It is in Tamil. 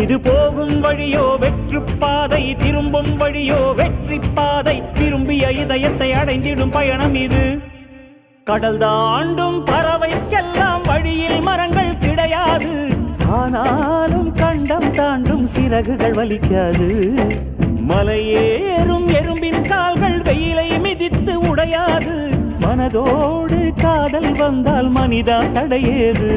இது போகும் வழியோ வெற்று பாதை, திரும்பும் வழியோ வெற்றி பாதை. திரும்பிய இதயத்தை அடைந்திடும் பயணம் இது. கடல் தாண்டும் பறவைக்கெல்லாம் வழியில் மரங்கள் கிடையாது. ஆனாலும் கண்டம் தாண்டும் சிறகுகள் வலிக்காது. மலையேறும் எறும்பின் கால்கள் வெயிலை மிதித்து உடையாது. மனதோடு காதல் வந்தால் மனிதா தடையேது.